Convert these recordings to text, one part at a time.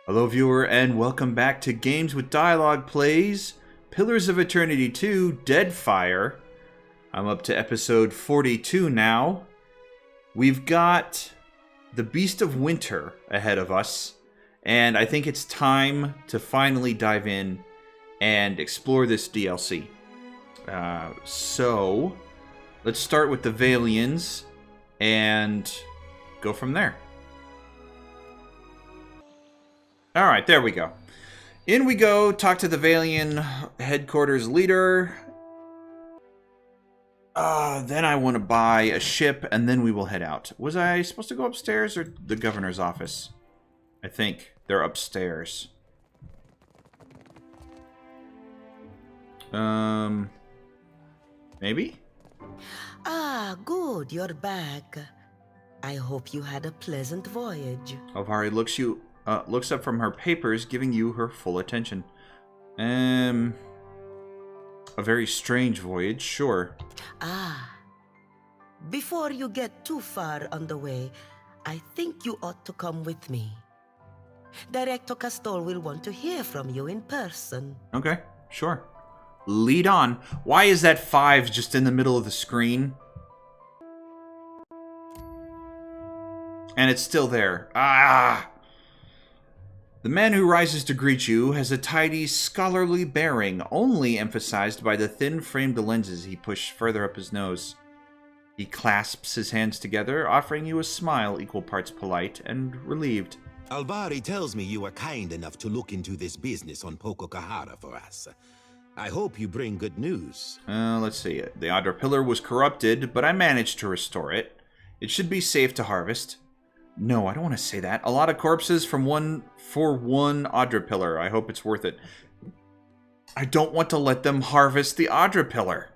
Hello viewer and welcome back to Games with Dialogue Plays Pillars of Eternity 2 Deadfire. I'm up to episode 42 now. We've got the Beast of Winter ahead of us, and I think it's time to finally dive in and explore this DLC. So let's start with the Valians and go from there. Alright, there we go. In we go, talk to the Valian headquarters leader. Then I want to buy a ship, and then we will head out. Was I supposed to go upstairs or the governor's office? I think they're upstairs. Maybe? Ah, good, you're back. I hope you had a pleasant voyage. Alvari looks up from her papers, giving you her full attention. A very strange voyage, sure. Before you get too far on the way, I think you ought to come with me. Director Castol will want to hear from you in person. Okay, sure. Lead on. Why is that 5 just in the middle of the screen? And it's still there. The man who rises to greet you has a tidy, scholarly bearing, only emphasized by the thin-framed lenses he pushed further up his nose. He clasps his hands together, offering you a smile equal parts polite and relieved. Alvari tells me you were kind enough to look into this business on Pococahara for us. I hope you bring good news. Let's see. The Adra Pillar was corrupted, but I managed to restore it. It should be safe to harvest. No, I don't want to say that. A lot of corpses for one Adra Pillar. I hope it's worth it. I don't want to let them harvest the Adra Pillar.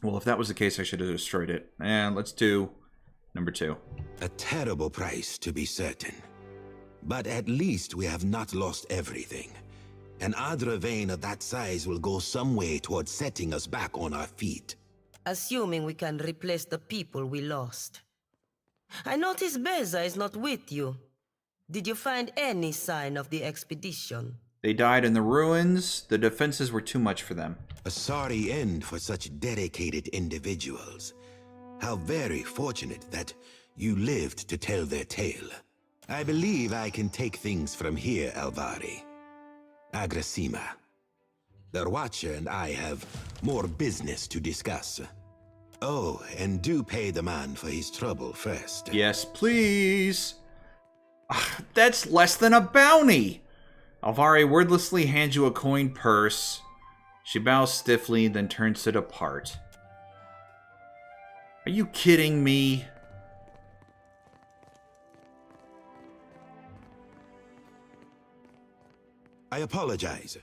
Well, if that was the case, I should have destroyed it. And let's do number 2. A terrible price, to be certain. But at least we have not lost everything. An Adra vein of that size will go some way towards setting us back on our feet. Assuming we can replace the people we lost. I notice Beza is not with you. Did you find any sign of the expedition? They died in the ruins. The defenses were too much for them. A sorry end for such dedicated individuals. How very fortunate that you lived to tell their tale. I believe I can take things from here, Alvari. Agrasima. The Watcher and I have more business to discuss. Oh, and do pay the man for his trouble first. Yes, please. That's less than a bounty. Alvari wordlessly hands you a coin purse. She bows stiffly, then turns it apart. Are you kidding me? I apologize.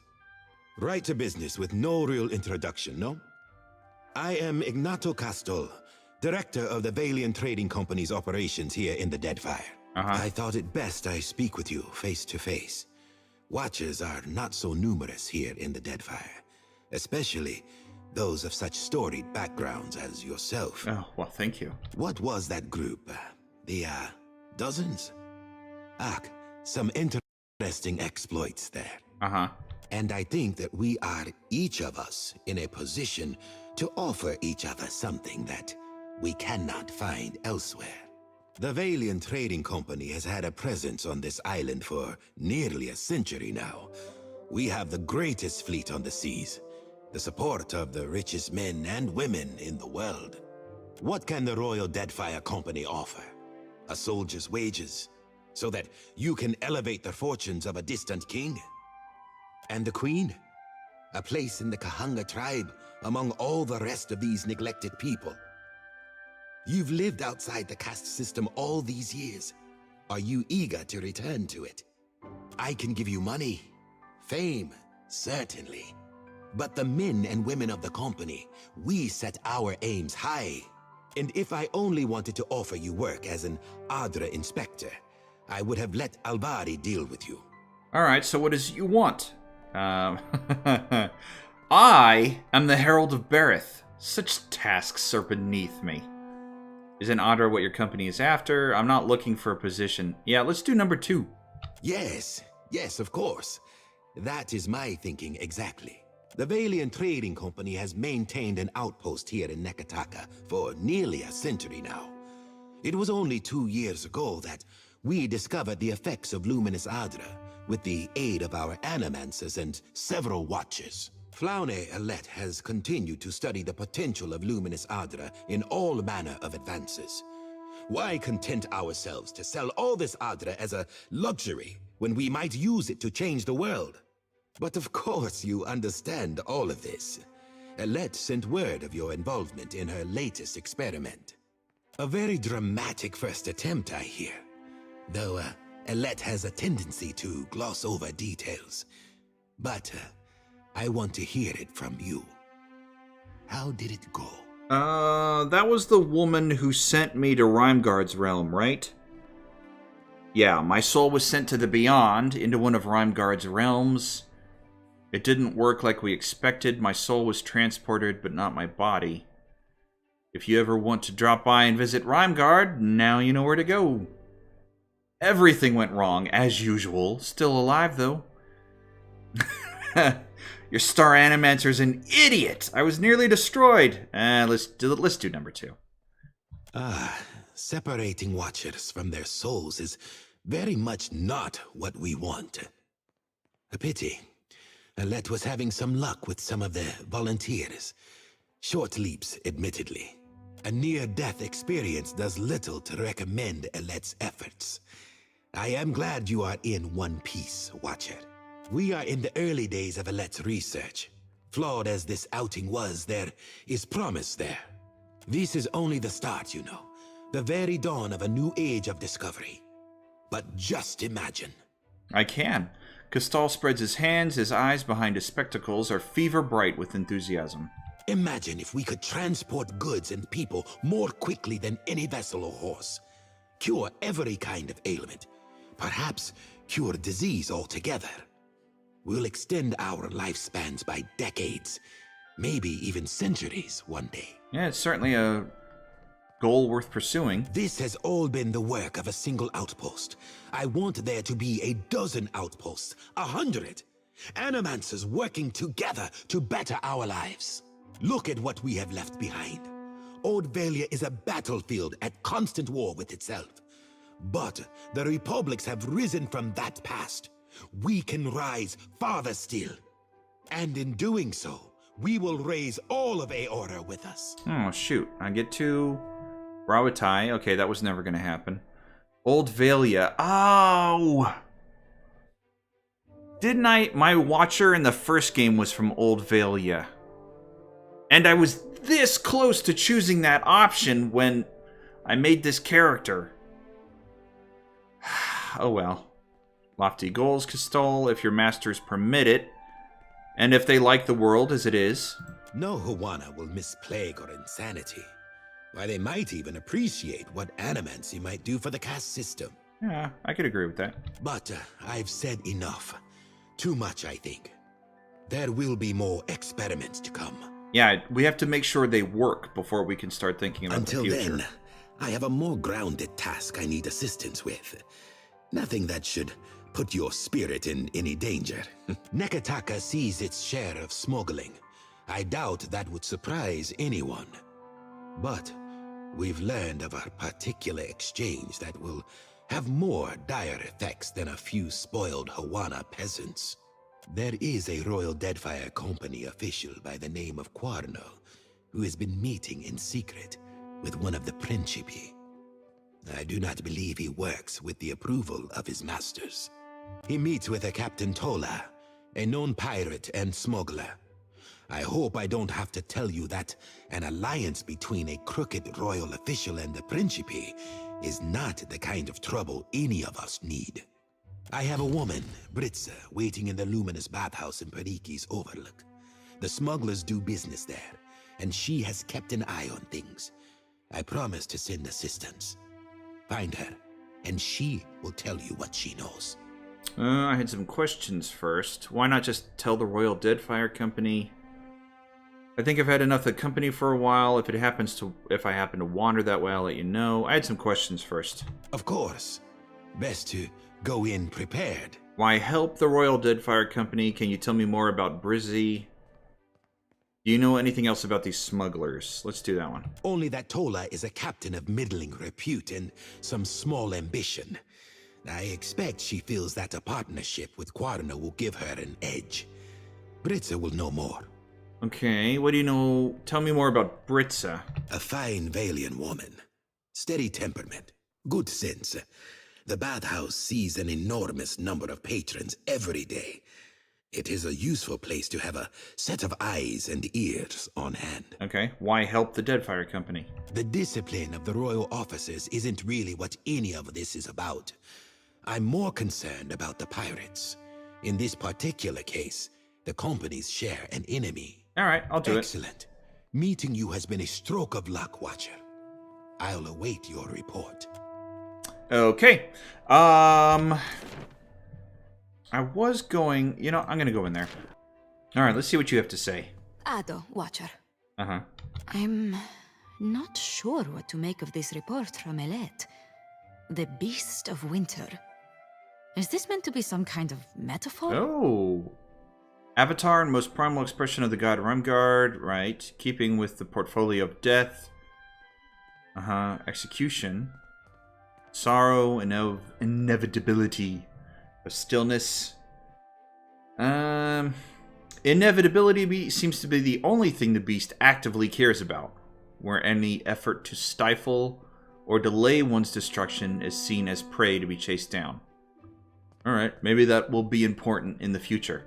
Right to business with no real introduction, no? I am Ignato Castol, director of the Valian Trading Company's operations here in the Deadfire. I thought it best I speak with you face to face. Watchers are not so numerous here in the Deadfire, especially those of such storied backgrounds as yourself. Oh, well, thank you. What was that group? The, dozens? Some interesting exploits there. And I think that we are, each of us, in a position to offer each other something that we cannot find elsewhere. The Valian Trading Company has had a presence on this island for nearly a century now. We have the greatest fleet on the seas, the support of the richest men and women in the world. What can the Royal Deadfire Company offer? A soldier's wages, so that you can elevate the fortunes of a distant king? And the Queen? A place in the Kahanga tribe among all the rest of these neglected people. You've lived outside the caste system all these years. Are you eager to return to it? I can give you money, fame, certainly. But the men and women of the company, we set our aims high. And if I only wanted to offer you work as an Adra inspector, I would have let Alvari deal with you. Alright, so what does you want? I am the Herald of Berith. Such tasks are beneath me. Is an Adra what your company is after? I'm not looking for a position. Yeah, let's do number 2. Yes, yes, of course. That is my thinking exactly. The Valiant Trading Company has maintained an outpost here in Nekataka for nearly a century now. It was only 2 years ago that we discovered the effects of Luminous Adra with the aid of our animancers and several watchers. Flaune Alette has continued to study the potential of Luminous Adra in all manner of advances. Why content ourselves to sell all this Adra as a luxury when we might use it to change the world? But of course you understand all of this. Alette sent word of your involvement in her latest experiment. A very dramatic first attempt, I hear. Though Alette has a tendency to gloss over details. But I want to hear it from you. How did it go? That was the woman who sent me to Rhymeguard's realm, right? Yeah, my soul was sent to the Beyond, into one of Rhymeguard's realms. It didn't work like we expected. My soul was transported, but not my body. If you ever want to drop by and visit Rhymeguard, now you know where to go. Everything went wrong, as usual. Still alive, though. Your star animancer's an idiot! I was nearly destroyed. Let's do number 2. Separating watchers from their souls is very much not what we want. A pity. Alette was having some luck with some of the volunteers. Short leaps, admittedly. A near-death experience does little to recommend Alette's efforts. I am glad you are in one piece, Watcher. We are in the early days of Alette's research. Flawed as this outing was, there is promise there. This is only the start, you know. The very dawn of a new age of discovery. But just imagine. I can. Castal spreads his hands, his eyes behind his spectacles are fever bright with enthusiasm. Imagine if we could transport goods and people more quickly than any vessel or horse. Cure every kind of ailment. Perhaps cure disease altogether. We'll extend our lifespans by decades, maybe even centuries one day. Yeah, it's certainly a goal worth pursuing. This has all been the work of a single outpost. I want there to be a dozen outposts, 100. Animancers working together to better our lives. Look at what we have left behind. Old Valia is a battlefield at constant war with itself. But the republics have risen from that past. We can rise farther still. And in doing so, we will raise all of Aora with us. Oh, shoot. I get to Rawatai. Okay, that was never going to happen. Old Valia. Oh! Didn't I? My watcher in the first game was from Old Valia. And I was this close to choosing that option when I made this character. Oh well. Lofty goals, Castal, if your masters permit it. And if they like the world as it is. No Hawana will miss plague or insanity. Why, they might even appreciate what animancy might do for the caste system. Yeah, I could agree with that. But I've said enough. Too much, I think. There will be more experiments to come. Yeah, we have to make sure they work before we can start thinking about Until the future. then, I have a more grounded task I need assistance with. Nothing that should put your spirit in any danger. Nekataka sees its share of smuggling. I doubt that would surprise anyone. But we've learned of a particular exchange that will have more dire effects than a few spoiled Hawana peasants. There is a Royal Deadfire Company official by the name of Quarno who has been meeting in secret with one of the Principi. I do not believe he works with the approval of his masters. He meets with a Captain Tola, a known pirate and smuggler. I hope I don't have to tell you that an alliance between a crooked royal official and the Principi is not the kind of trouble any of us need. I have a woman, Britza, waiting in the luminous bathhouse in Periki's Overlook. The smugglers do business there, and she has kept an eye on things. I promise to send assistance. Find her, and she will tell you what she knows. I had some questions first. Why not just tell the Royal Deadfire Company? I think I've had enough of the company for a while. If I happen to wander that way, I'll let you know. I had some questions first. Of course. Best to go in prepared. Why help the Royal Deadfire Company? Can you tell me more about Brizzy? Do you know anything else about these smugglers? Let's do that one. Only that Tola is a captain of middling repute and some small ambition. I expect she feels that a partnership with Quarna will give her an edge. Britza will know more. Okay, what do you know? Tell me more about Britza. A fine Valian woman. Steady temperament. Good sense. The bathhouse sees an enormous number of patrons every day. It is a useful place to have a set of eyes and ears on hand. Okay, why help the Deadfire Company? The discipline of the royal officers isn't really what any of this is about. I'm more concerned about the pirates. In this particular case, the companies share an enemy. Alright, I'll do it. Excellent. Meeting you has been a stroke of luck, Watcher. I'll await your report. Okay. I was going... You know, I'm going to go in there. Alright, let's see what you have to say. Ado, Watcher. Uh-huh. I'm not sure what to make of this report from Elet. The Beast of Winter. Is this meant to be some kind of metaphor? Oh. Avatar and most primal expression of the god Rumgard. Right. Keeping with the portfolio of death. Uh-huh. Execution. Sorrow and inevitability. Of stillness. Inevitability seems to be the only thing the beast actively cares about, where any effort to stifle or delay one's destruction is seen as prey to be chased down. Alright, maybe that will be important in the future.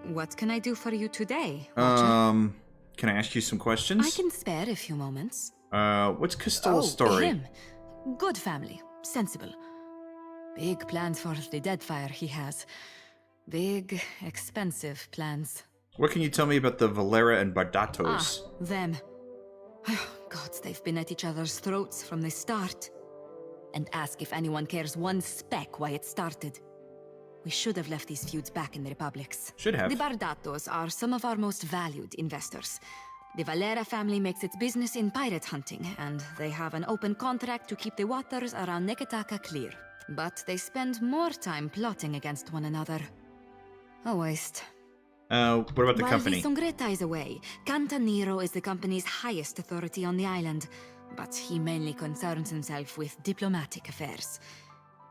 What can I do for you today, Watcher? Can I ask you some questions? I can spare a few moments. What's Castell's story? Him. Good family. Sensible. Big plans for the Deadfire he has. Big, expensive plans. What can you tell me about the Valera and Bardatos? Them. Gods, they've been at each other's throats from the start. And ask if anyone cares one speck why it started. We should have left these feuds back in the Republics. Should have. The Bardatos are some of our most valued investors. The Valera family makes its business in pirate hunting, and they have an open contract to keep the waters around Neketaka clear. But they spend more time plotting against one another. A waste. What about the company? While the Songreta is away, Cantaniro is the company's highest authority on the island, but he mainly concerns himself with diplomatic affairs.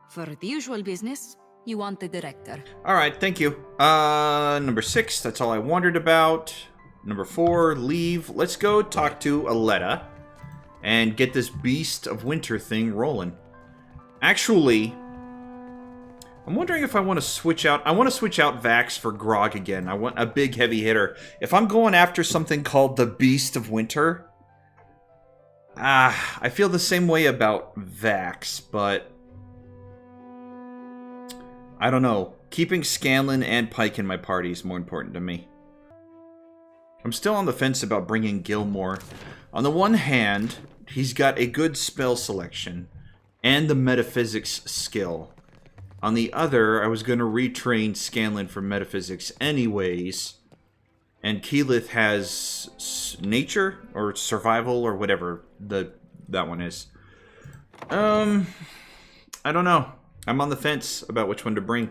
For the usual business, you want the director. Alright, thank you. Number 6, that's all I wondered about. Number 4, leave. Let's go talk to Aletta and get this Beast of Winter thing rolling. Actually, I'm wondering if I want to switch out... I want to switch out Vax for Grog again. I want a big heavy hitter. If I'm going after something called the Beast of Winter... I feel the same way about Vax, but... I don't know. Keeping Scanlan and Pike in my party is more important to me. I'm still on the fence about bringing Gilmore. On the one hand, he's got a good spell selection and the metaphysics skill. On the other, I was going to retrain Scanlan for metaphysics anyways. And Keyleth has nature or survival or whatever that one is. I don't know. I'm on the fence about which one to bring.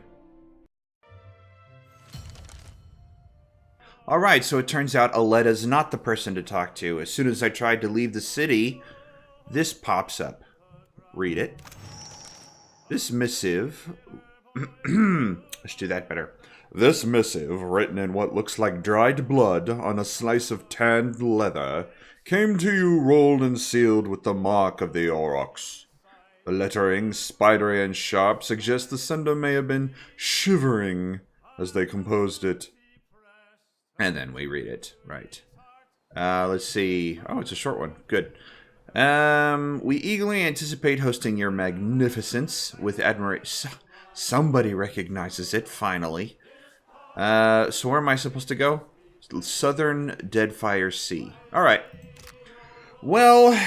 Alright, so it turns out Aletta's not the person to talk to. As soon as I tried to leave the city, this pops up. Read it. This missive... Let's do that better. This missive, written in what looks like dried blood on a slice of tanned leather, came to you rolled and sealed with the mark of the Aurochs. The lettering, spidery and sharp, suggests the sender may have been shivering as they composed it. And then we read it. Right. Let's see. Oh, it's a short one. Good. We eagerly anticipate hosting your magnificence with admiration. Somebody recognizes it, finally. So where am I supposed to go? Southern Deadfire Sea. Alright. Well,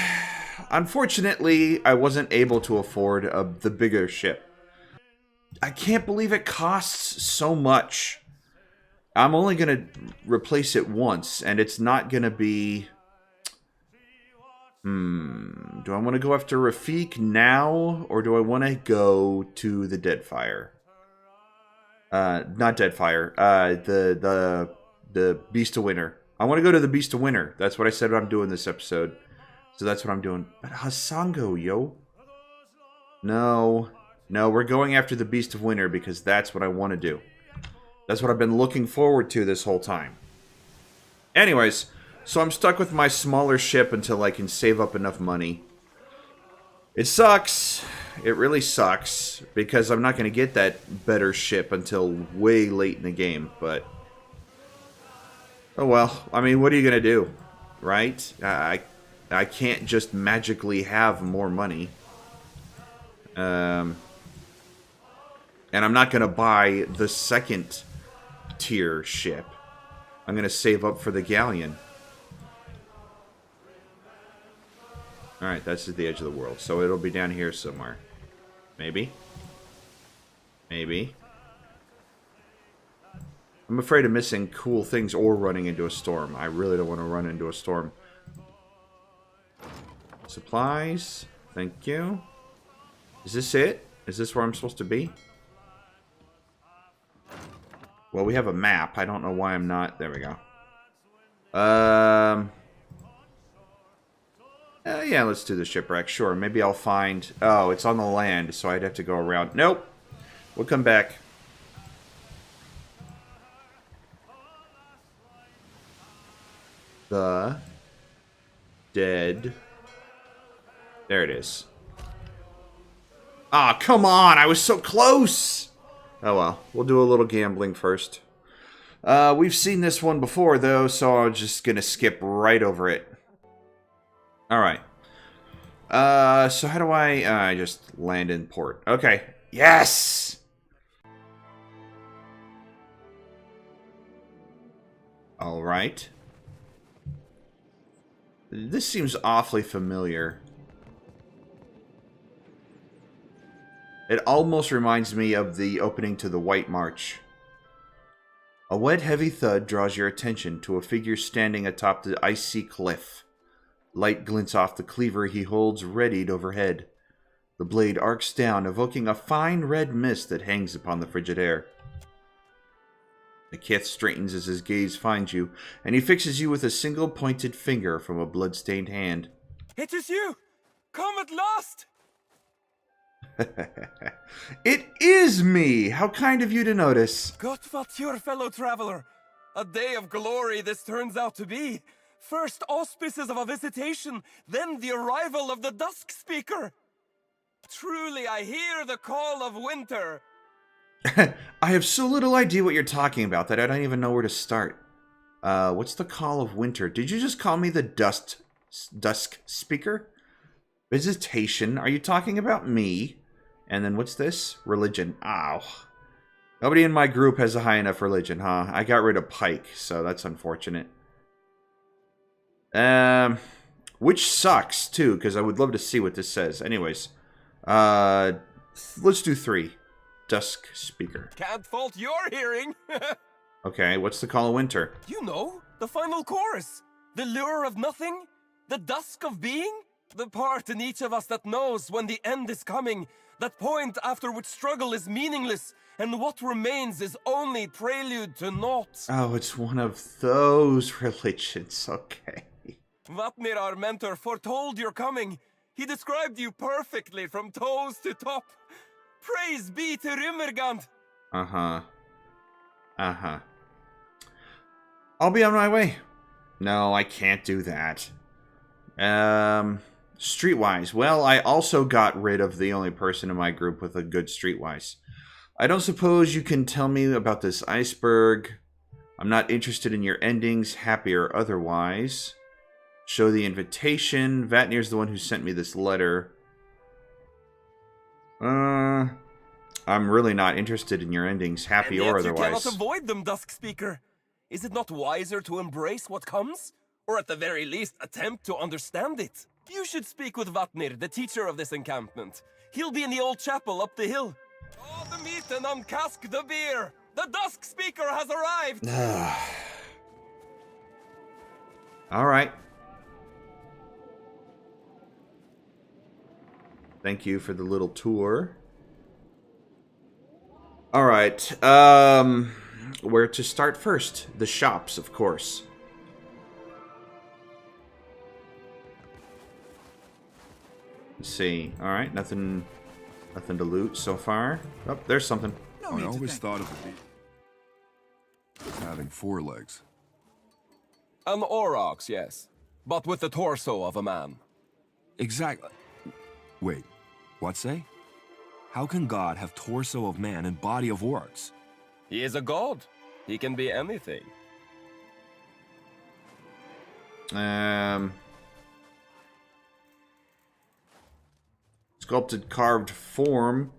unfortunately, I wasn't able to afford the bigger ship. I can't believe it costs so much. I'm only going to replace it once, and it's not going to be... Do I want to go after Rafik now, or do I want to go to the Deadfire? Not Deadfire. The Beast of Winter. I want to go to the Beast of Winter. That's what I said I'm doing this episode. So that's what I'm doing. But Hasango, yo. No. No, we're going after the Beast of Winter because that's what I want to do. That's what I've been looking forward to this whole time. Anyways, so I'm stuck with my smaller ship until I can save up enough money. It sucks. It really sucks because I'm not going to get that better ship until way late in the game, but oh well. I mean, what are you going to do? Right? I can't just magically have more money. And I'm not going to buy the second tier ship. I'm going to save up for the galleon. Alright, that's at the edge of the world. So it'll be down here somewhere. Maybe. Maybe. I'm afraid of missing cool things or running into a storm. I really don't want to run into a storm. Supplies. Thank you. Is this it? Is this where I'm supposed to be? Well, we have a map. I don't know why I'm not... There we go. Yeah, let's do the shipwreck. Sure, maybe I'll find... Oh, it's on the land, so I'd have to go around. Nope. We'll come back. The... Dead... There it is. Ah, come on! I was so close! Oh well, we'll do a little gambling first. We've seen this one before, though, so I'm just gonna skip right over it. Alright. So how do I just land in port? Okay. Yes! Alright. This seems awfully familiar. It almost reminds me of the opening to the White March. A wet, heavy thud draws your attention to a figure standing atop the icy cliff. Light glints off the cleaver he holds readied overhead. The blade arcs down, evoking a fine red mist that hangs upon the frigid air. The kith straightens as his gaze finds you, and he fixes you with a single pointed finger from a blood-stained hand. It is you! Come at last! It is me! How kind of you to notice. Gott what your fellow traveler! A day of glory this turns out to be. First auspices of a visitation, then the arrival of the Dusk Speaker. Truly I hear the call of winter. I have so little idea what you're talking about that I don't even know where to start. What's the call of winter? Did you just call me the Dusk Speaker? Visitation? Are you talking about me? And then what's this? Religion. Ow. Nobody in my group has a high enough religion, huh? I got rid of Pike, so that's unfortunate. Which sucks, too, because I would love to see what this says. Anyways. Let's do 3. Dusk Speaker. Can't fault your hearing. Okay, what's the call of winter? You know, the final chorus. The lure of nothing. The dusk of being. The part in each of us that knows when the end is coming. That point after which struggle is meaningless. And what remains is only prelude to naught. Oh, it's one of those religions. Okay. Vatnir, our mentor, foretold your coming. He described you perfectly from toes to top. Praise be to Rimmergand. Uh-huh. Uh-huh. I'll be on my way. No, I can't do that. Streetwise. Well, I also got rid of the only person in my group with a good streetwise. I don't suppose you can tell me about this iceberg. I'm not interested in your endings, happy or otherwise. Show the invitation. Vatnir's the one who sent me this letter. I'm really not interested in your endings, happy or otherwise. You cannot avoid them, Dusk Speaker. Is it not wiser to embrace what comes? Or at the very least, attempt to understand it? You should speak with Vatnir, the teacher of this encampment. He'll be in the old chapel up the hill. Oh, the meat and uncask the beer! The Dusk Speaker has arrived! Alright. Thank you for the little tour. Alright, where to start first? The shops, of course. Let's see. Alright, nothing to loot so far. Oh, there's something. I always thought of it as having 4 legs. An aurochs, yes. But with the torso of a man. Exactly. Wait, what say? How can God have torso of man and body of orcs? He is a god. He can be anything. Sculpted carved form.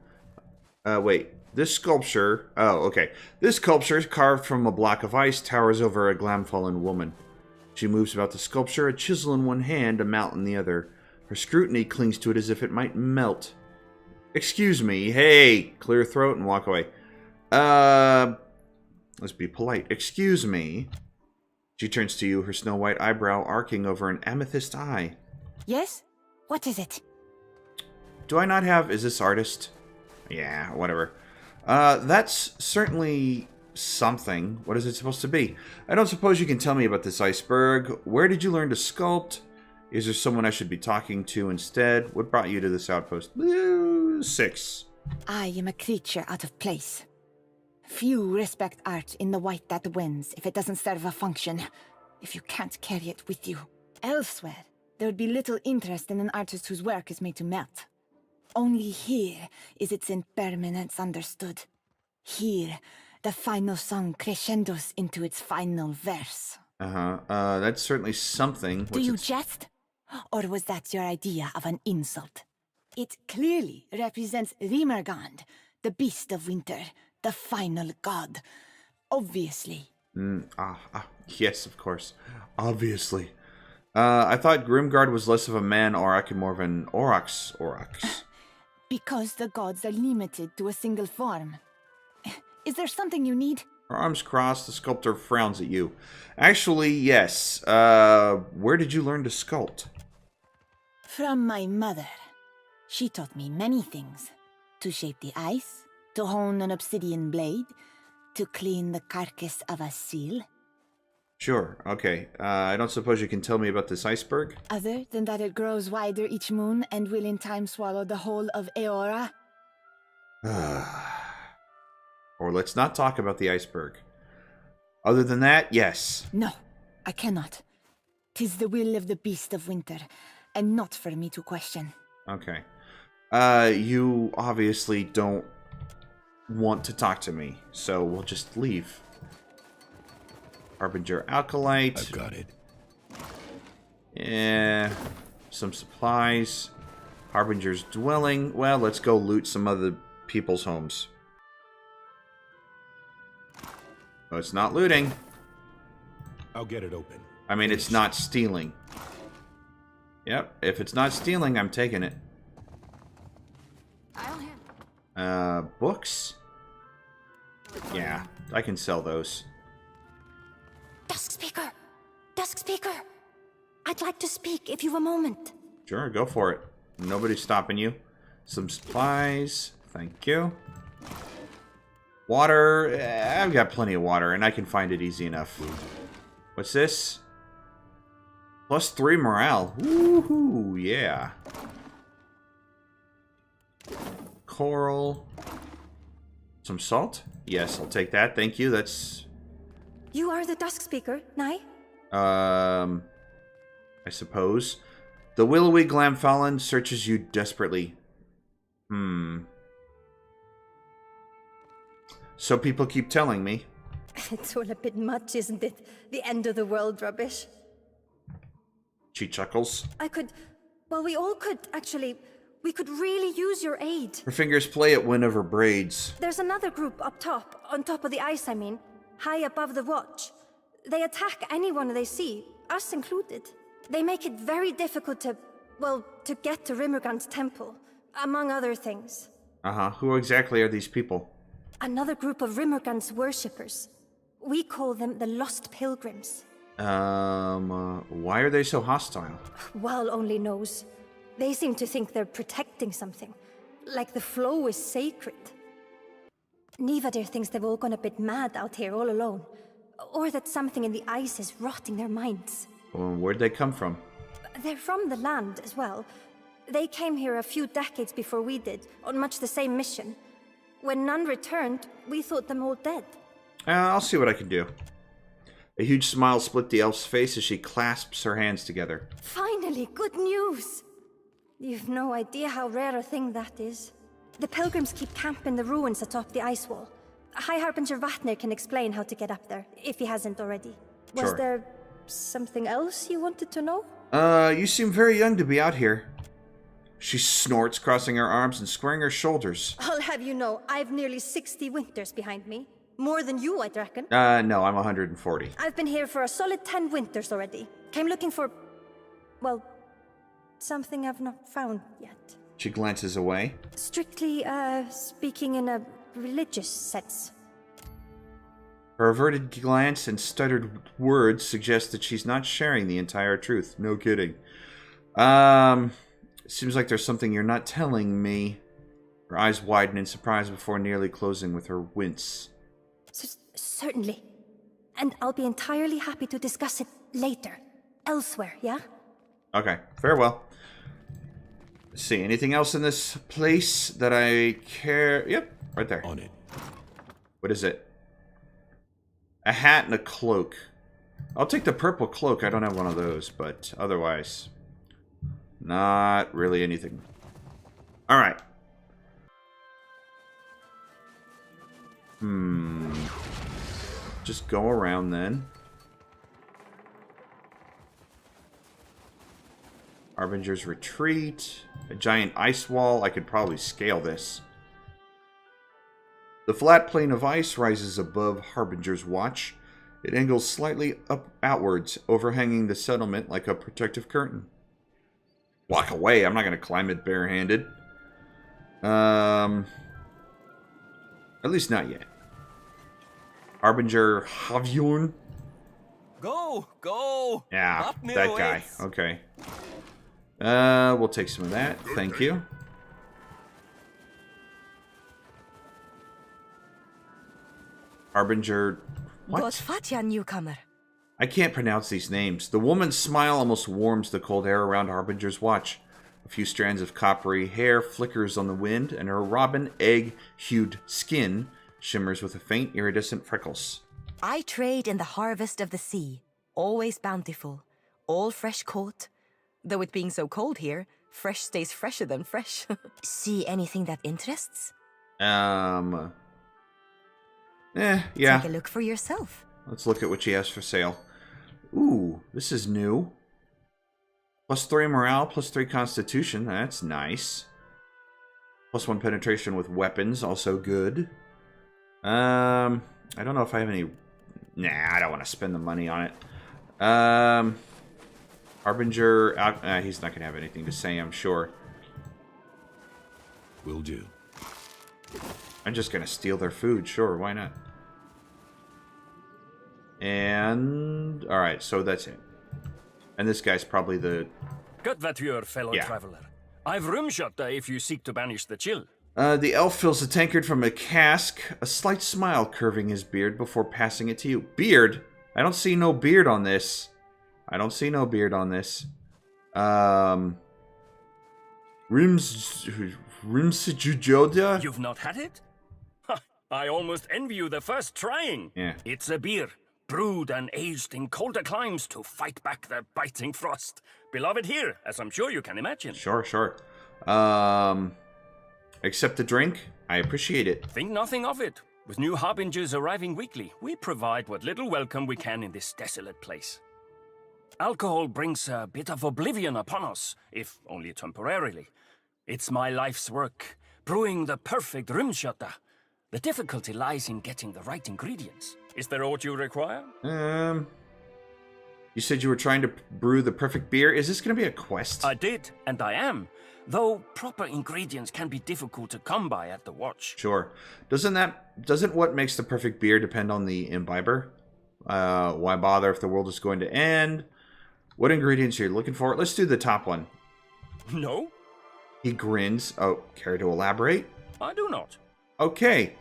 Wait. This sculpture... Oh, okay. This sculpture is carved from a block of ice, towers over a glam-fallen woman. She moves about the sculpture, a chisel in one hand, a mallet in the other. Her scrutiny clings to it as if it might melt. Excuse me. Hey! Clear throat and walk away. Let's be polite. Excuse me. She turns to you, her snow-white eyebrow arcing over an amethyst eye. Yes? What is it? Do I not have... Is this artist? Yeah, whatever. That's certainly something. What is it supposed to be? I don't suppose you can tell me about this iceberg. Where did you learn to sculpt? Is there someone I should be talking to instead? What brought you to this outpost? 6. I am a creature out of place. Few respect art in the white that wins if it doesn't serve a function, if you can't carry it with you. Elsewhere, there would be little interest in an artist whose work is made to melt. Only here is its impermanence understood. Here, the final song crescendos into its final verse. That's certainly something. Do you jest? Or was that your idea of an insult? It clearly represents Rimergand, the beast of winter, the final god. Obviously. Yes, of course. Obviously. I thought Grimgard was less of a man Auroch and more of an Aurochs. Because the gods are limited to a single form. Is there something you need? Her arms crossed, the sculptor frowns at you. Actually, yes. Where did you learn to sculpt? From my mother. She taught me many things. To shape the ice, to hone an obsidian blade, to clean the carcass of a seal. Sure, okay. I don't suppose you can tell me about this iceberg? Other than that it grows wider each moon and will in time swallow the whole of Eora? Or let's not talk about the iceberg. Other than that, yes. No, I cannot. 'Tis the will of the beast of winter, and not for me to question. Okay. You obviously don't want to talk to me, so we'll just leave. Harbinger Alkalite. I've got it. Yeah. Some supplies. Harbinger's Dwelling. Well, let's go loot some other people's homes. Oh, it's not looting. I'll get it open. I mean, it's not stealing. Yep, if it's not stealing, I'm taking it. Books? Yeah, I can sell those. Dusk Speaker! Dusk Speaker! I'd like to speak if you've a moment. Sure, go for it. Nobody's stopping you. Some supplies. Thank you. Water. I've got plenty of water, and I can find it easy enough. What's this? +3 morale. Woohoo, yeah. Coral. Some salt? Yes, I'll take that. Thank you. That's... You are the Dusk Speaker, Nai? I suppose. The willowy Glamfallen searches you desperately. So people keep telling me. It's all a bit much, isn't it? The end of the world rubbish. She chuckles. Well, we all could, actually. We could really use your aid. Her fingers play at one of her braids. There's another group up top, on top of the ice, I mean. High above the watch. They attack anyone they see, us included. They make it very difficult to get to Rimergand's temple, among other things. Who exactly are these people? Another group of Rimergand's worshippers. We call them the Lost Pilgrims. Why are they so hostile? Wal only knows. They seem to think they're protecting something. Like the flow is sacred. Nivadir thinks they've all gone a bit mad out here all alone. Or that something in the ice is rotting their minds. Well, where'd they come from? They're from the land as well. They came here a few decades before we did, on much the same mission. When none returned, we thought them all dead. I'll see what I can do. A huge smile split the elf's face as she clasps her hands together. Finally, good news! You've no idea how rare a thing that is. The pilgrims keep camp in the ruins atop the ice wall. High Harbinger Vatnir can explain how to get up there, if he hasn't already. Was Sure. there something else you wanted to know? You seem very young to be out here. She snorts, crossing her arms and squaring her shoulders. I'll have you know, I've nearly 60 winters behind me. More than you, I'd reckon. No, I'm 140. I've been here for a solid 10 winters already. Came looking for... well, something I've not found yet. She glances away. Strictly, speaking in a religious sense. Her averted glance and stuttered words suggest that she's not sharing the entire truth. No kidding. Seems like there's something you're not telling me. Her eyes widen in surprise before nearly closing with her wince. Certainly. And I'll be entirely happy to discuss it later. Elsewhere, yeah? Okay, farewell. Let's see, anything else in this place that I care... Yep, right there. On it. What is it? A hat and a cloak. I'll take the purple cloak. I don't have one of those, but otherwise... not really anything. Alright. Just go around then. Harbinger's Retreat. A giant ice wall. I could probably scale this. The flat plane of ice rises above Harbinger's Watch. It angles slightly outwards, overhanging the settlement like a protective curtain. Walk away. I'm not going to climb it barehanded. At least not yet. Harbinger Havyun. Go! Go! Yeah, Vatnir that guy. awaits. Okay. We'll take some of that. Thank you. Harbinger... What? Gosfatya, newcomer. I can't pronounce these names. The woman's smile almost warms the cold air around Harbinger's Watch. A few strands of coppery hair flickers on the wind, and her robin egg-hued skin shimmers with a faint iridescent freckles. I trade in the harvest of the sea, always bountiful, all fresh caught. Though it being so cold here, fresh stays fresher than fresh. See anything that interests? Yeah. Take a look for yourself. Let's look at what she has for sale. Ooh, this is new. +3 morale, +3 constitution. That's nice. +1 penetration with weapons, also good. I don't know if I have any... Nah, I don't want to spend the money on it. Harbinger... he's not going to have anything to say, I'm sure. Will do. I'm just going to steal their food. Sure, why not? And... Alright, so that's it. And this guy's probably the... Good Vatnir, fellow traveler. I've room shutter if you seek to banish the chill. The elf fills a tankard from a cask, a slight smile curving his beard before passing it to you. Beard? I don't see no beard on this. I don't see no beard on this. Rimsjujoda? You've not had it? Ha, I almost envy you the first trying. Yeah. It's a beer, brewed and aged in colder climes to fight back the biting frost. Beloved here, as I'm sure you can imagine. Sure. Accept the drink? I appreciate it. Think nothing of it. With new harbingers arriving weekly, we provide what little welcome we can in this desolate place. Alcohol brings a bit of oblivion upon us, if only temporarily. It's my life's work, brewing the perfect rimshotta. The difficulty lies in getting the right ingredients. Is there aught you require? You said you were trying to brew the perfect beer. Is this going to be a quest? I did, and I am. Though proper ingredients can be difficult to come by at the watch. Sure. Doesn't what makes the perfect beer depend on the imbiber? Why bother if the world is going to end? What ingredients are you looking for? Let's do the top one. No? He grins. Oh, care to elaborate? I do not. Okay.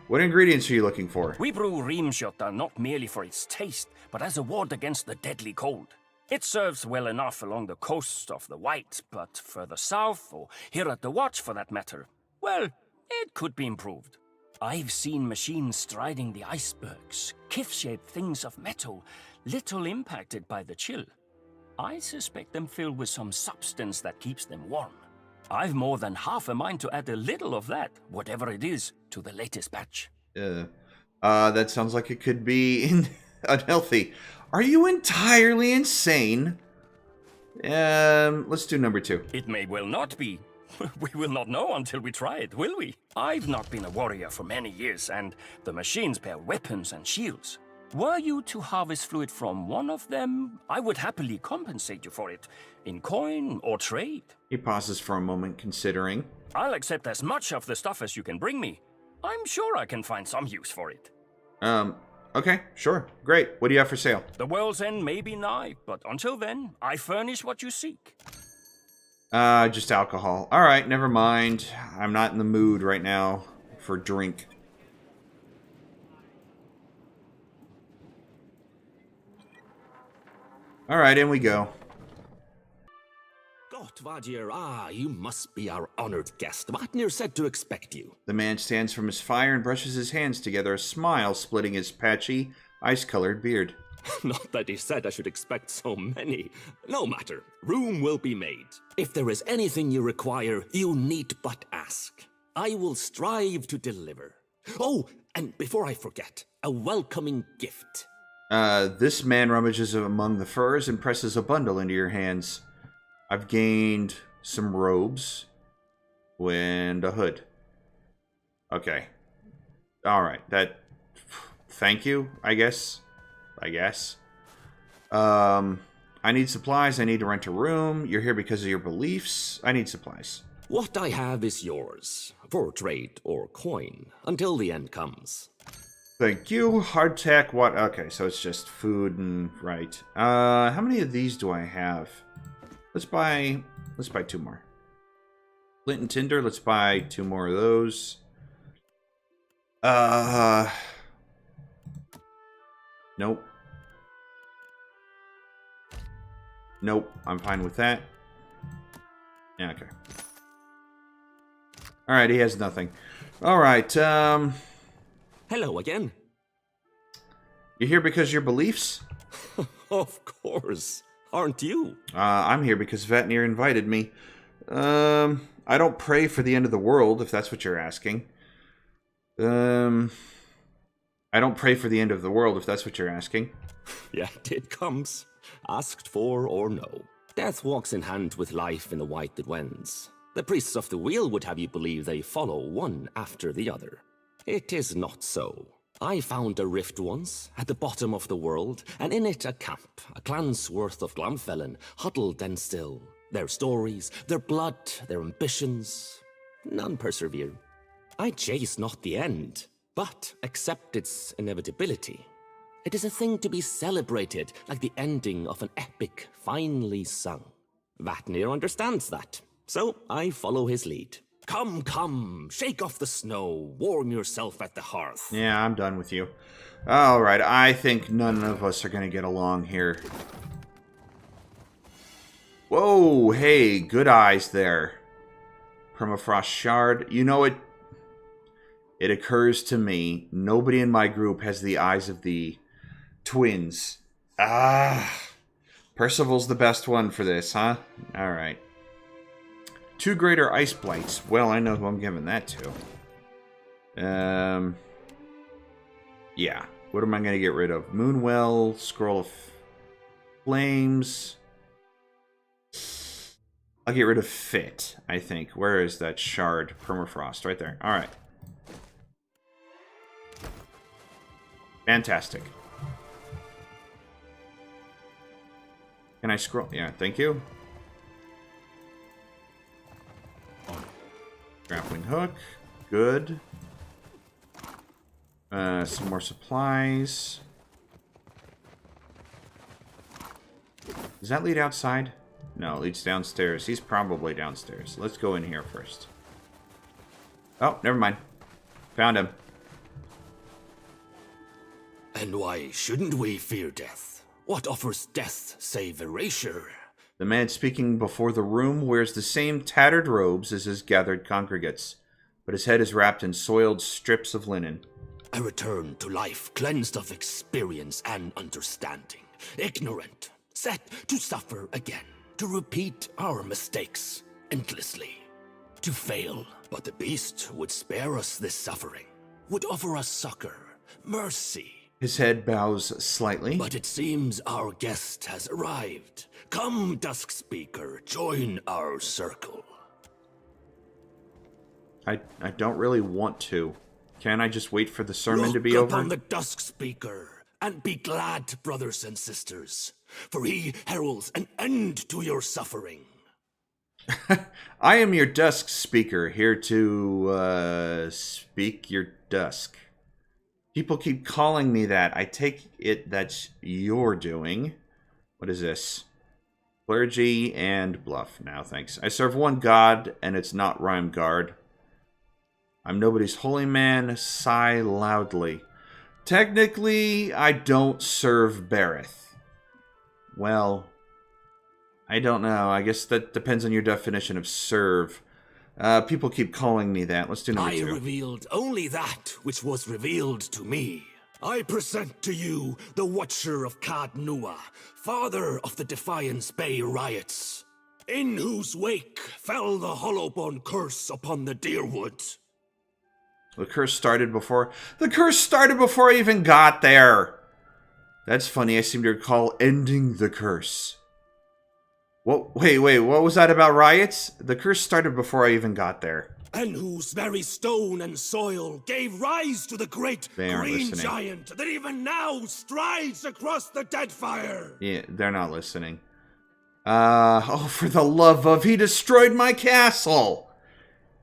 What ingredients are you looking for? We brew Rimskjota not merely for its taste, but as a ward against the deadly cold. It serves well enough along the coast of the White, but further south, or here at the Watch for that matter, well, it could be improved. I've seen machines striding the icebergs, kif-shaped things of metal, little impacted by the chill. I suspect them filled with some substance that keeps them warm. I've more than half a mind to add a little of that, whatever it is, to the latest batch. That sounds like it could be unhealthy. Are you entirely insane? Let's do number 2. It may well not be. We will not know until we try it, will we? I've not been a warrior for many years, and the machines bear weapons and shields. Were you to harvest fluid from one of them, I would happily compensate you for it, in coin or trade. He pauses for a moment, considering. I'll accept as much of the stuff as you can bring me. I'm sure I can find some use for it. Okay, sure. Great. What do you have for sale? The world's end may be nigh, but until then, I furnish what you seek. Just alcohol. Alright, never mind. I'm not in the mood right now for drink. Alright, in we go. Gottvadir, you must be our honored guest. Vatnir said to expect you. The man stands from his fire and brushes his hands together, a smile splitting his patchy, ice-colored beard. Not that he said I should expect so many. No matter. Room will be made. If there is anything you require, you need but ask. I will strive to deliver. Oh, and before I forget, a welcoming gift. This man rummages among the furs and presses a bundle into your hands. I've gained some robes and a hood. Okay. Alright, thank you, I guess. I need supplies. I need to rent a room. You're here because of your beliefs. I need supplies. What I have is yours, for trade or coin, until the end comes. Thank you. Hardtack, what? Okay, so it's just food and... right. How many of these do I have? Let's buy 2 more. Flint and tinder, let's buy 2 more of those. Nope. Nope, I'm fine with that. Yeah, okay. Alright, he has nothing. Alright, Hello again. You here because of your beliefs? Of course. Aren't you? I'm here because Vatnir invited me. I don't pray for the end of the world, if that's what you're asking. I don't pray for the end of the world, if that's what you're asking. Yet it comes. Asked for or no. Death walks in hand with life in the white that wends. The priests of the wheel would have you believe they follow one after the other. It is not so. I found a rift once, at the bottom of the world, and in it a camp, a clan's worth of Glamfellan, huddled and still. Their stories, their blood, their ambitions, none persevere. I chase not the end, but accept its inevitability. It is a thing to be celebrated, like the ending of an epic finely sung. Vatnir understands that, so I follow his lead. Come, come, shake off the snow, warm yourself at the hearth. Yeah, I'm done with you. Alright, I think none of us are going to get along here. Whoa, hey, good eyes there. Permafrost shard. You know, it occurs to me, nobody in my group has the eyes of the twins. Percival's the best one for this, huh? Alright. 2 greater ice blights. Well, I know who I'm giving that to. Yeah. What am I going to get rid of? Moonwell, Scroll of Flames. I'll get rid of Fit, I think. Where is that shard? Permafrost. Right there. Alright. Fantastic. Can I scroll? Yeah, thank you. Grappling hook. Good. Some more supplies. Does that lead outside? No, it leads downstairs. He's probably downstairs. Let's go in here first. Oh, never mind. Found him. And why shouldn't we fear death? What offers death save erasure? The man speaking before the room wears the same tattered robes as his gathered congregates, but his head is wrapped in soiled strips of linen. I return to life cleansed of experience and understanding, ignorant, set to suffer again, to repeat our mistakes endlessly, to fail. But the beast would spare us this suffering, would offer us succor, mercy. His head bows slightly. But it seems our guest has arrived. Come, Dusk Speaker, join our circle. I don't really want to. Can I just wait for the sermon to be over? Look upon the Dusk Speaker, and be glad, brothers and sisters, for he heralds an end to your suffering. I am your Dusk Speaker, here to, speak your dusk. People keep calling me that. I take it that's your doing. What is this? Clergy and bluff. Now, thanks. I serve one god, and it's not Rhyme Guard. I'm nobody's holy man. Sigh loudly. Technically, I don't serve Bareth. Well, I don't know. I guess that depends on your definition of serve. People keep calling me that. Let's do number 2. I revealed only that which was revealed to me. I present to you the Watcher of Cad Nua, father of the Defiance Bay riots, in whose wake fell the Hollowbone curse upon the Deerwood. The curse started before I even got there. That's funny. I seem to recall ending the curse. What? Wait, what was that about riots? The curse started before I even got there. And whose very stone and soil gave rise to the great green giant that even now strides across the Deadfire. Yeah, they're not listening. Oh, for the love of, he destroyed my castle!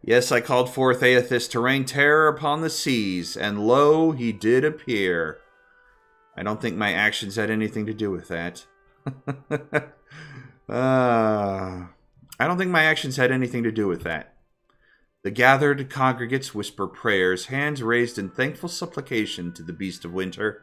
Yes, I called forth Aethys to rain terror upon the seas, and lo, he did appear. I don't think my actions had anything to do with that. I don't think my actions had anything to do with that. The gathered congregates whisper prayers, hands raised in thankful supplication to the Beast of Winter.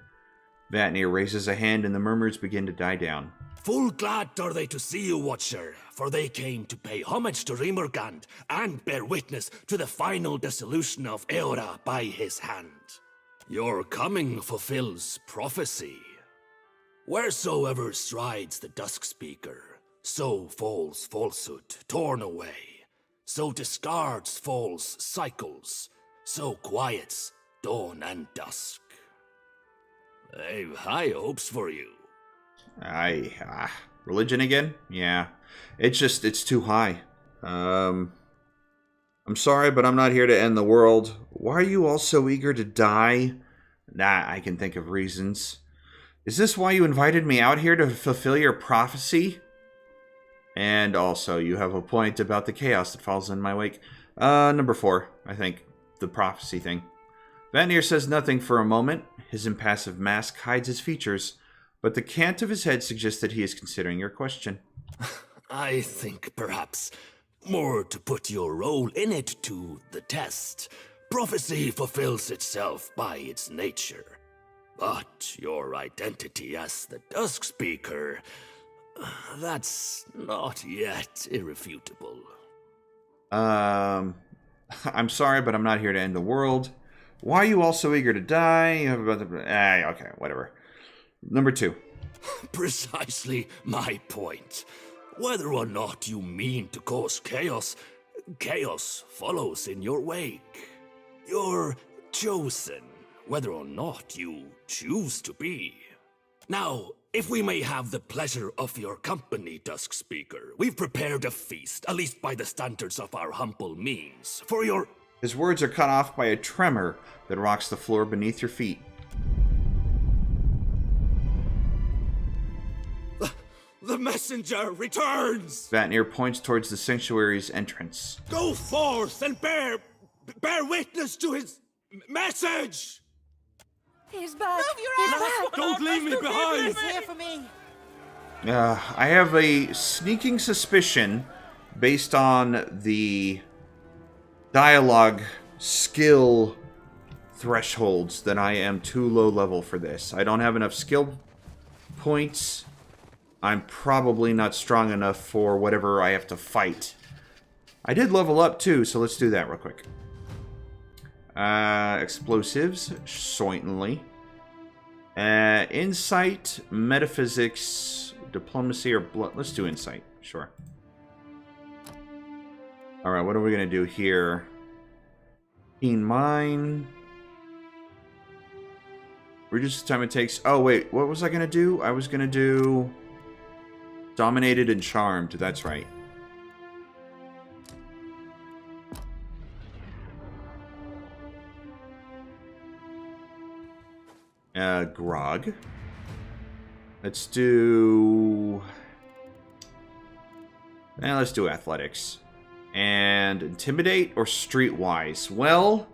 Vatnir raises a hand and the murmurs begin to die down. Full glad are they to see you, Watcher, for they came to pay homage to Rimurgand and bear witness to the final dissolution of Eora by his hand. Your coming fulfills prophecy. Wheresoever strides the Dusk Speaker, so falls falsehood, torn away. So discards false cycles, so quiets dawn and dusk. I've high hopes for you. Religion again? Yeah. It's too high. I'm sorry, but I'm not here to end the world. Why are you all so eager to die? Nah, I can think of reasons. Is this why you invited me out here, to fulfill your prophecy? And also, you have a point about the chaos that falls in my wake. Number 4, I think. The prophecy thing. Vatnir says nothing for a moment. His impassive mask hides his features, but the cant of his head suggests that he is considering your question. I think perhaps more to put your role in it to the test. Prophecy fulfills itself by its nature. But your identity as the Dusk Speaker, that's not yet irrefutable. I'm sorry, but I'm not here to end the world. Why are you all so eager to die? Okay, whatever. Number 2. Precisely my point. Whether or not you mean to cause chaos, chaos follows in your wake. You're chosen, whether or not you choose to be. Now, if we may have the pleasure of your company, Dusk Speaker, we've prepared a feast, at least by the standards of our humble means, for your... His words are cut off by a tremor that rocks the floor beneath your feet. The messenger returns! Vatnir points towards the sanctuary's entrance. Go forth and bear witness to his message! He's back! He's back! Don't leave me behind! He's here for me! I have a sneaking suspicion, based on the dialogue skill thresholds, that I am too low level for this. I don't have enough skill points. I'm probably not strong enough for whatever I have to fight. I did level up too, so let's do that real quick. Explosives, certainly. Insight, metaphysics, diplomacy, or blood. Let's do insight, sure. Alright, what are we going to do here? Keen mind. Reduce the time it takes. Oh, wait, what was I going to do? I was going to do dominated and charmed, that's right. Grog. Let's do... let's do athletics. And intimidate or streetwise? Well,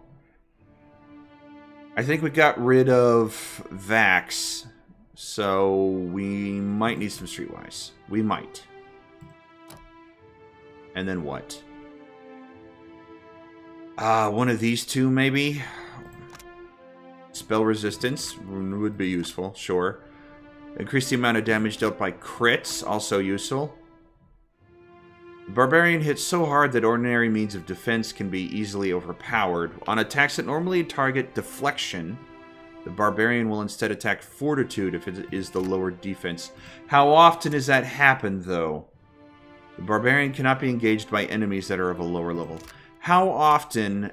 I think we got rid of Vax, so we might need some streetwise. We might. And then what? One of these two, maybe? Spell resistance would be useful, sure. Increase the amount of damage dealt by crits, also useful. The Barbarian hits so hard that ordinary means of defense can be easily overpowered. On attacks that normally target deflection, the Barbarian will instead attack Fortitude if it is the lower defense. How often does that happen, though? The Barbarian cannot be engaged by enemies that are of a lower level. How often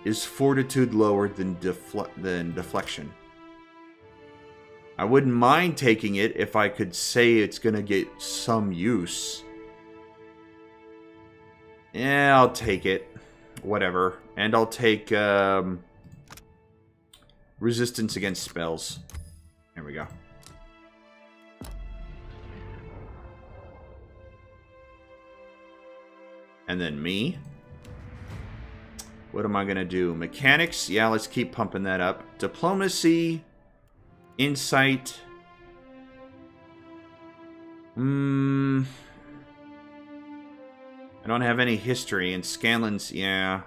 is Fortitude lower than deflection? I wouldn't mind taking it if I could say it's going to get some use. Yeah, I'll take it. Whatever. And I'll take resistance against spells. There we go. And then me. What am I going to do? Mechanics? Yeah, let's keep pumping that up. Diplomacy. Insight. I don't have any history. And Scanlan's, yeah.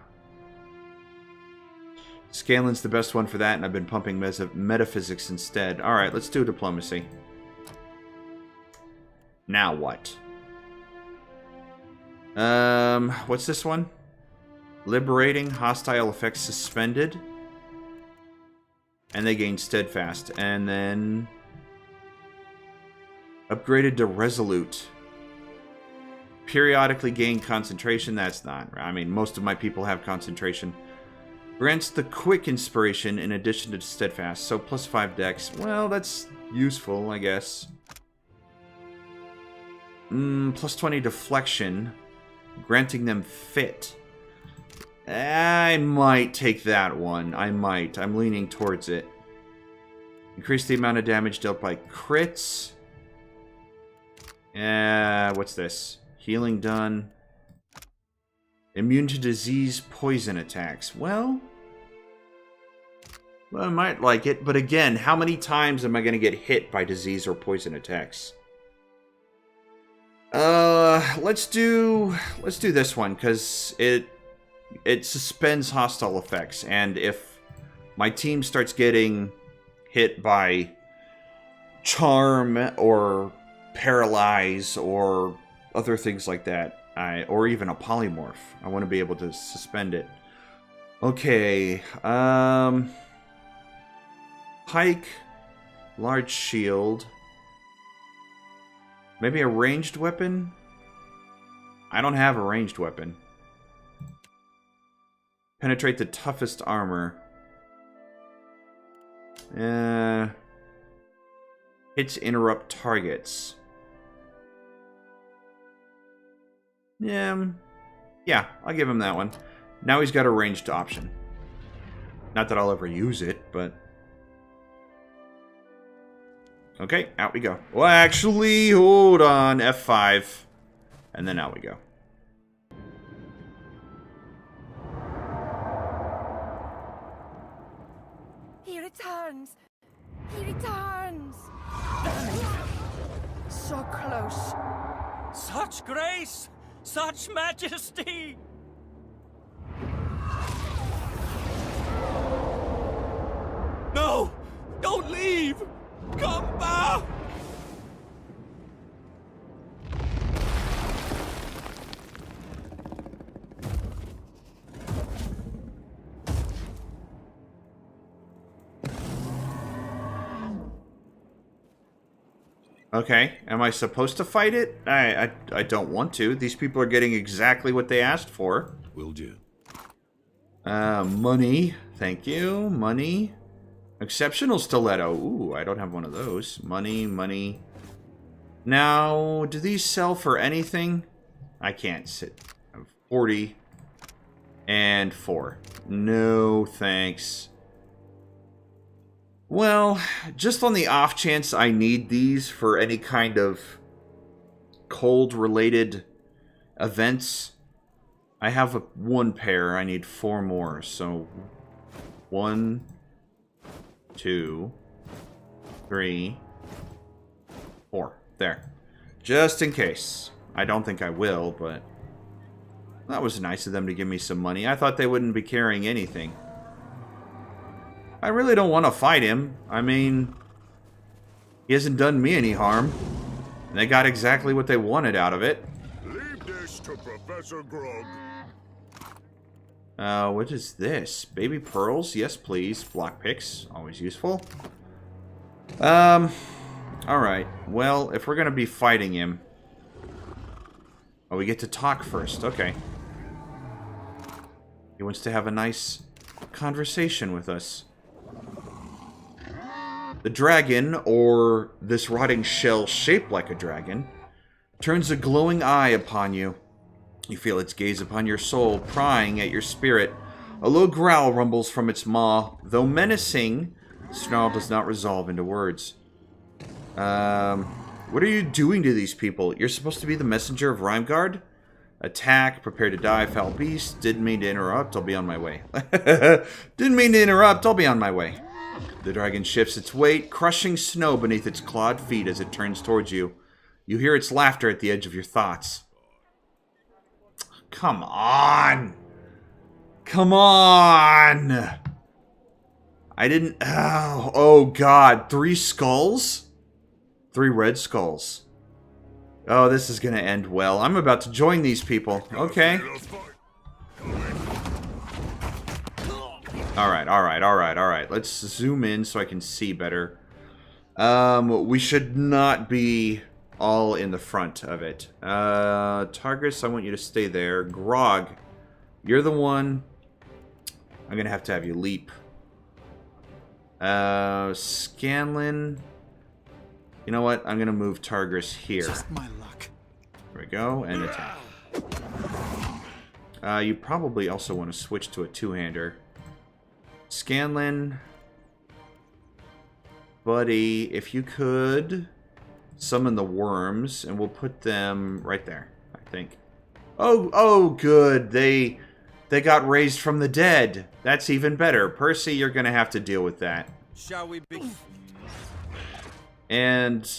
Scanlan's the best one for that, and I've been pumping metaphysics instead. Alright, let's do diplomacy. Now what? What's this one? Liberating, hostile effects suspended. And they gain steadfast. And then upgraded to resolute. Periodically gain concentration. That's not... I mean, most of my people have concentration. Grants the quick inspiration in addition to steadfast. So plus 5 dex. Well, that's useful, I guess. Plus 20 deflection. Granting them fit. I might take that one. I might. I'm leaning towards it. Increase the amount of damage dealt by crits. What's this? Healing done. Immune to disease, poison attacks. Well, I might like it, but again, how many times am I going to get hit by disease or poison attacks? Let's do this one, because it suspends hostile effects, and if my team starts getting hit by charm or paralyze or other things like that, or even a polymorph, I want to be able to suspend it. Okay, pike, large shield, maybe a ranged weapon? I don't have a ranged weapon. Penetrate the toughest armor. Hits interrupt targets. Yeah, I'll give him that one. Now he's got a ranged option. Not that I'll ever use it, but... Okay, out we go. Well, actually, hold on. F5. And then out we go. He returns! He returns! so close. Such grace! Such majesty! No! Don't leave! Come back! Okay, am I supposed to fight it? I don't want to. These people are getting exactly what they asked for. Will do. Money. Thank you. Money. Exceptional stiletto. Ooh, I don't have one of those. Money, money. Now, do these sell for anything? I can't sit. 40 and 4. No, thanks. Well, just on the off chance I need these for any kind of cold-related events, I have one pair. I need 4 more. So, 1, 2, 3, 4. There. Just in case. I don't think I will, but that was nice of them to give me some money. I thought they wouldn't be carrying anything. I really don't want to fight him. I mean, he hasn't done me any harm. And they got exactly what they wanted out of it. Leave this to Professor Grog. What is this? Baby pearls? Yes, please. Block picks. Always useful. Alright. Well, if we're going to be fighting him... Oh, we get to talk first. Okay. He wants to have a nice conversation with us. The dragon, or this rotting shell shaped like a dragon, turns a glowing eye upon you. You feel its gaze upon your soul, prying at your spirit. A low growl rumbles from its maw. Though menacing, the snarl does not resolve into words. What are you doing to these people? You're supposed to be the messenger of Rhymegard? Attack, prepare to die, foul beast. Didn't mean to interrupt, I'll be on my way. Didn't mean to interrupt, I'll be on my way. The dragon shifts its weight, crushing snow beneath its clawed feet as it turns towards you. You hear its laughter at the edge of your thoughts. Come on! Come on! I didn't... Oh, God. 3 skulls? 3 red skulls. Oh, this is going to end well. I'm about to join these people. Okay. Alright. Let's zoom in so I can see better. We should not be all in the front of it. Targus, I want you to stay there. Grog, you're the one. I'm going to have you leap. Scanlan. You know what? I'm going to move Targus here. Just my luck. There we go, and attack. You probably also want to switch to a two-hander. Scanlan. Buddy, if you could summon the worms, and we'll put them right there, I think. Oh, good. They got raised from the dead. That's even better. Percy, you're going to have to deal with that. Shall we be... And...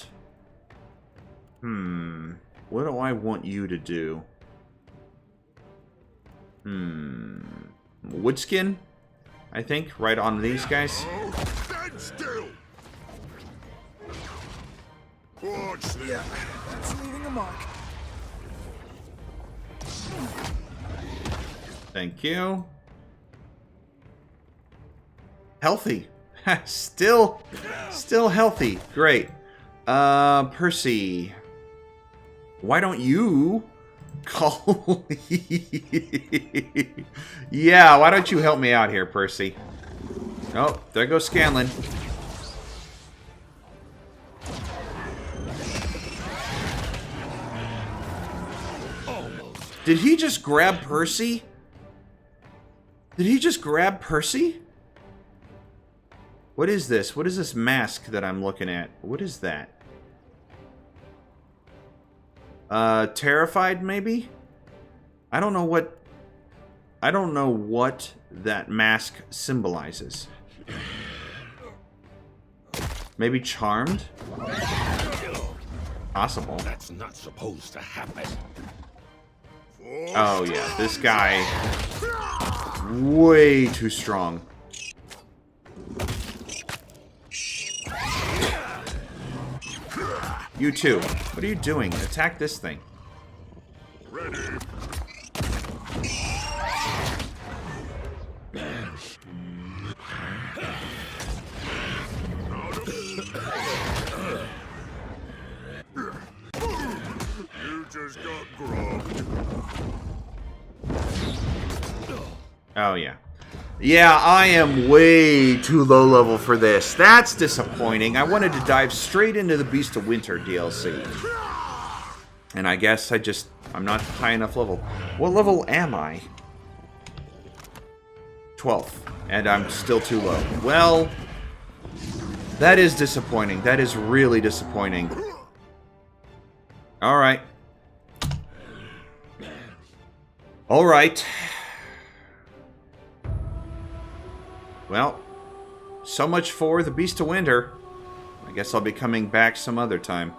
what do I want you to do? Woodskin? I think, right on these guys. Stand still! Watch this. Yeah, that's leaving a mark. Thank you. Healthy. Still healthy. Great. Percy. Why don't you call... Yeah, why don't you help me out here, Percy? Oh, there goes Scanlan. Did he just grab Percy? Did he just grab Percy? What is this? What is this mask that I'm looking at? What is that? Terrified, maybe? I don't know what that mask symbolizes. Maybe charmed? possible. That's not supposed to happen. Oh yeah, this guy way too strong. You too. What are you doing? Attack this thing. Ready. You just got grubbed. Oh yeah. Yeah, I am way too low level for this. That's disappointing. I wanted to dive straight into the Beast of Winter DLC. And I guess I'm not high enough level. What level am I? 12th. And I'm still too low. Well, that is disappointing. That is really disappointing. Alright. Alright. Well, so much for the Beast of Winter. I guess I'll be coming back some other time.